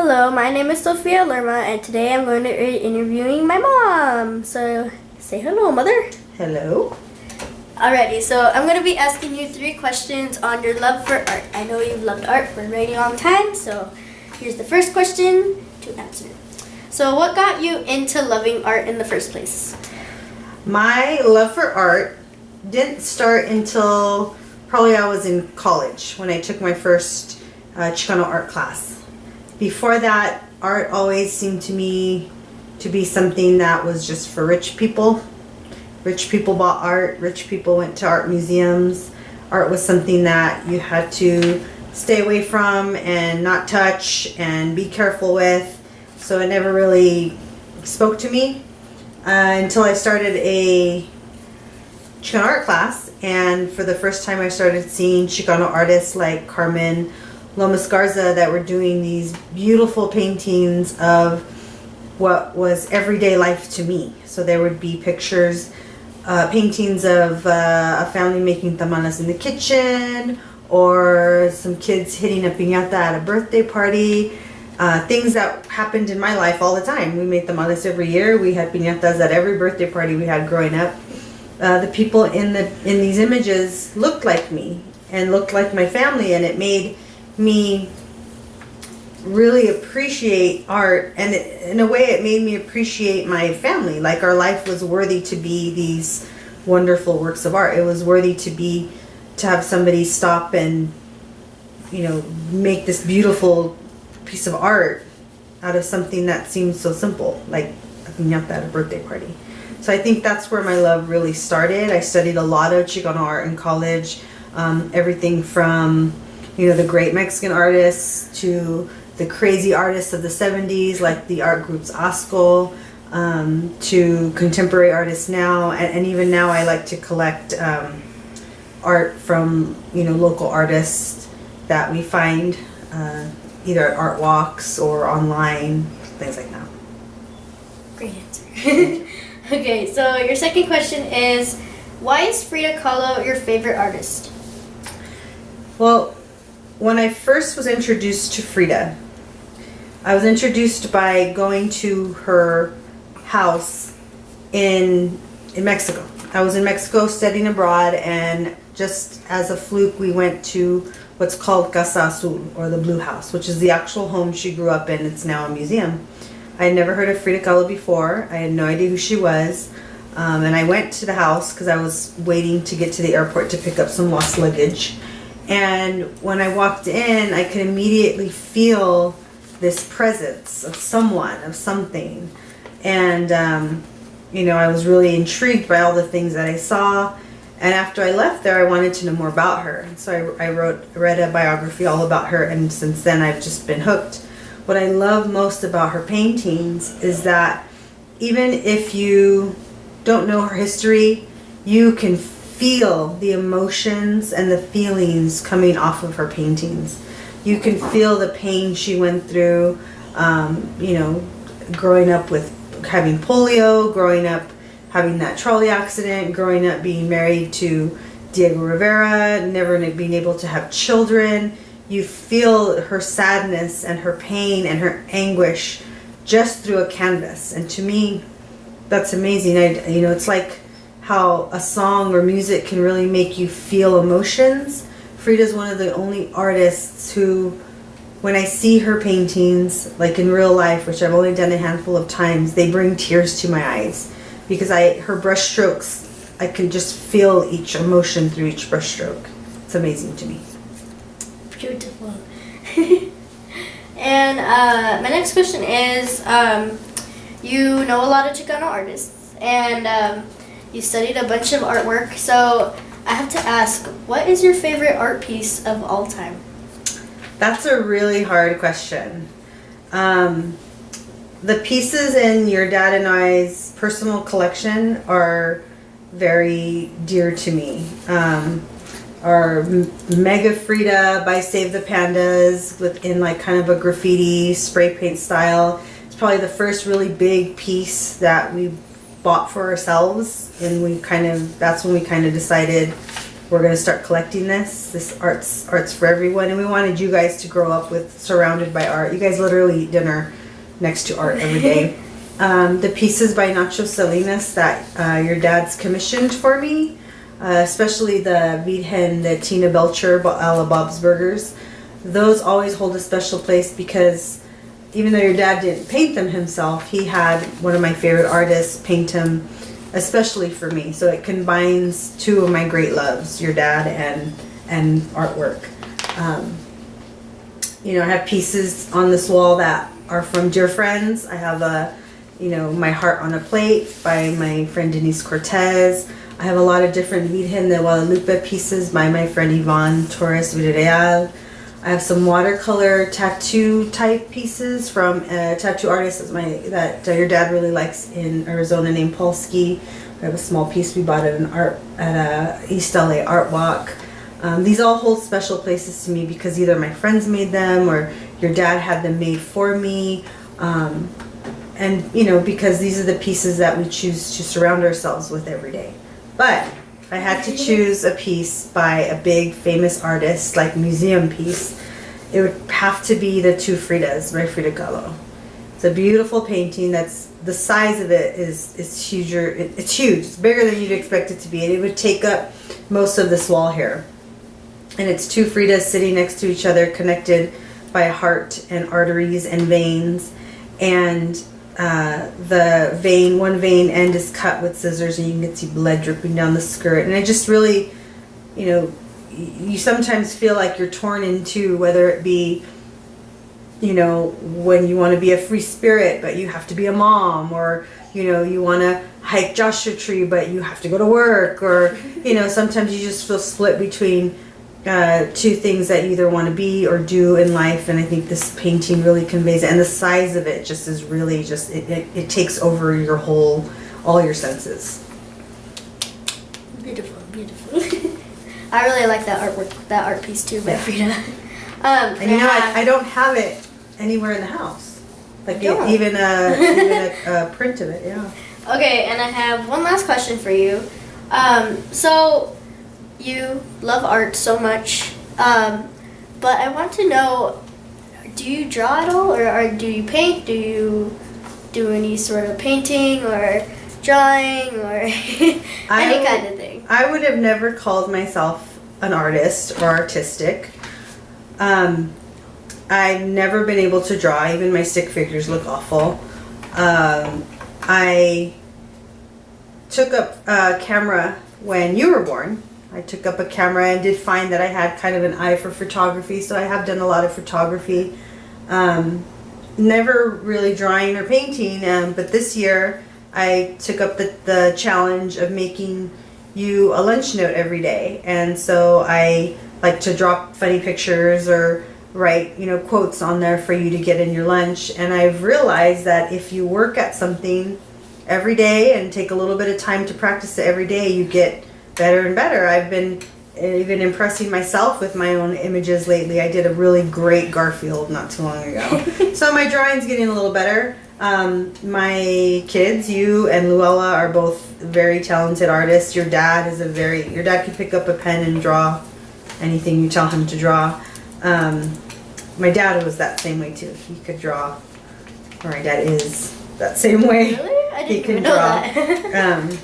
Hello, my name is Sophia Lerma, and today I'm going to be interviewing my mom. So, say hello, Mother. Hello. Alrighty, so I'm going to be asking you 3 questions on your love for art. I know you've loved art for a very long time, so here's the first question to answer. So, what got you into loving art in the first place? My love for art didn't start until probably I was in college when I took my first Chicano art class. Before that, art always seemed to me to be something that was just for rich people. Rich people bought art, rich people went to art museums. Art was something that you had to stay away from and not touch and be careful with. So it never really spoke to me until I started a Chicano art class. And for the first time I started seeing Chicano artists like Carmen Lomas Garza that were doing these beautiful paintings of what was everyday life to me. So there would be pictures, paintings of a family making tamales in the kitchen, or some kids hitting a piñata at a birthday party, things that happened in my life all the time. We made tamales every year. We had piñatas at every birthday party we had growing up. The people in these images looked like me and looked like my family, and it made me really appreciate art, and in a way it made me appreciate my family. Like our life was worthy to be these wonderful works of art. It was worthy to have somebody stop and, you know, make this beautiful piece of art out of something that seems so simple, like a piñata at a birthday party. So I think that's where my love really started. I studied a lot of Chicano art in college, everything from, you know, the great Mexican artists to the crazy artists of the 70s, like the art groups Asco, to contemporary artists now. And even now I like to collect art from, you know, local artists that we find either at art walks or online, things like that. Great answer. Okay, so your second question is, why is Frida Kahlo your favorite artist? Well, when I first was introduced to Frida, I was introduced by going to her house in Mexico. I was in Mexico studying abroad, and just as a fluke we went to what's called Casa Azul, or the Blue House, which is the actual home she grew up in. It's now a museum. I had never heard of Frida Kahlo before. I had no idea who she was. And I went to the house because I was waiting to get to the airport to pick up some lost luggage. And when I walked in, I could immediately feel this presence of someone, of something. And, you know, I was really intrigued by all the things that I saw. And after I left there, I wanted to know more about her. So I read a biography all about her, and since then I've just been hooked. What I love most about her paintings is that even if you don't know her history, you can feel the emotions and the feelings coming off of her paintings. You can feel the pain she went through, you know, growing up with having polio, growing up having that trolley accident, growing up being married to Diego Rivera, never being able to have children. You feel her sadness and her pain and her anguish just through a canvas. And to me, that's amazing. You know, it's like how a song or music can really make you feel emotions. Frida's one of the only artists who, when I see her paintings, like in real life, which I've only done a handful of times, they bring tears to my eyes. Because her brush strokes, I can just feel each emotion through each brush stroke. It's amazing to me. Beautiful. And my next question is, you know a lot of Chicano artists, and you studied a bunch of artwork, so I have to ask, what is your favorite art piece of all time? That's a really hard question. The pieces in your dad and I's personal collection are very dear to me. Our Mega Frida by Save the Pandas in like kind of a graffiti spray paint style. It's probably the first really big piece that we bought for ourselves, and that's when we kind of decided we're going to start collecting this art's for everyone, and we wanted you guys to grow up with surrounded by art. You guys literally eat dinner next to art every day. The pieces by Nacho Salinas that your dad's commissioned for me, especially the Virgen, the Tina Belcher, a la Bob's Burgers, those always hold a special place because even though your dad didn't paint them himself, he had one of my favorite artists paint them especially for me. So it combines two of my great loves, your dad and artwork. You know, I have pieces on this wall that are from dear friends. I have My Heart on a Plate by my friend Denise Cortez. I have a lot of different Virgen de Guadalupe pieces by my friend Yvonne Torres Villarreal. I have some watercolor tattoo type pieces from a tattoo artist that your dad really likes in Arizona named Polsky. I have a small piece we bought at a East LA Art Walk. These all hold special places to me because either my friends made them or your dad had them made for me. And because these are the pieces that we choose to surround ourselves with every day. But if I had to choose a piece by a big famous artist, like museum piece, it would have to be the Two Fridas by Frida Kahlo. It's a beautiful painting. The size of it is huger. It's huge. It's bigger than you'd expect it to be. And it would take up most of this wall here. And it's two Fridas sitting next to each other, connected by a heart and arteries and veins. And one vein end is cut with scissors, and you can see blood dripping down the skirt. And it just really, you sometimes feel like you're torn in two, whether it be, when you want to be a free spirit, but you have to be a mom, or, you want to hike Joshua Tree, but you have to go to work, or, sometimes you just feel split between two things that you either want to be or do in life. And I think this painting really conveys it, and the size of it just is really it takes over all your senses. Beautiful. I really like that artwork, that art piece too by Frida. And I don't have it anywhere in the house, like even a print of it. Yeah. Okay, and I have one last question for you. So you love art so much, but I want to know, do you draw at all, or do you paint? Do you do any sort of painting or drawing or any kind of thing? I would have never called myself an artist or artistic. I've never been able to draw. Even my stick figures look awful. I took up a camera when you were born. I took up a camera and did find that I had kind of an eye for photography, so I have done a lot of photography. Never really drawing or painting, but this year I took up the challenge of making you a lunch note every day. And so I like to drop funny pictures or write, quotes on there for you to get in your lunch. And I've realized that if you work at something every day and take a little bit of time to practice it every day, you get better and better. I've been even impressing myself with my own images lately. I did a really great Garfield not too long ago. So my drawing's getting a little better. My kids, you and Luella, are both very talented artists. Your dad can pick up a pen and draw anything you tell him to draw. My dad was that same way too. He could draw, or my dad is that same way. Really? I didn't even know that.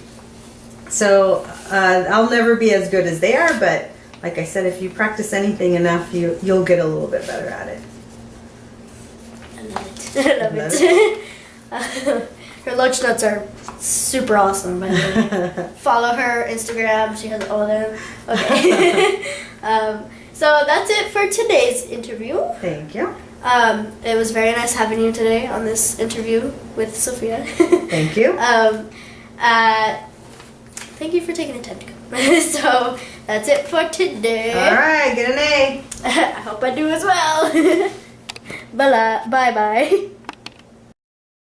So I'll never be as good as they are, but like I said, if you practice anything enough, you'll get a little bit better at it. I love it. Her lunch notes are super awesome, by the way. Follow her Instagram. She has all of them. Okay. So that's it for today's interview. Thank you. It was very nice having you today on this interview with Sophia. Thank you. Thank you for taking the time to come. So that's it for today. All right, get an A. I hope I do as well. Bye bye.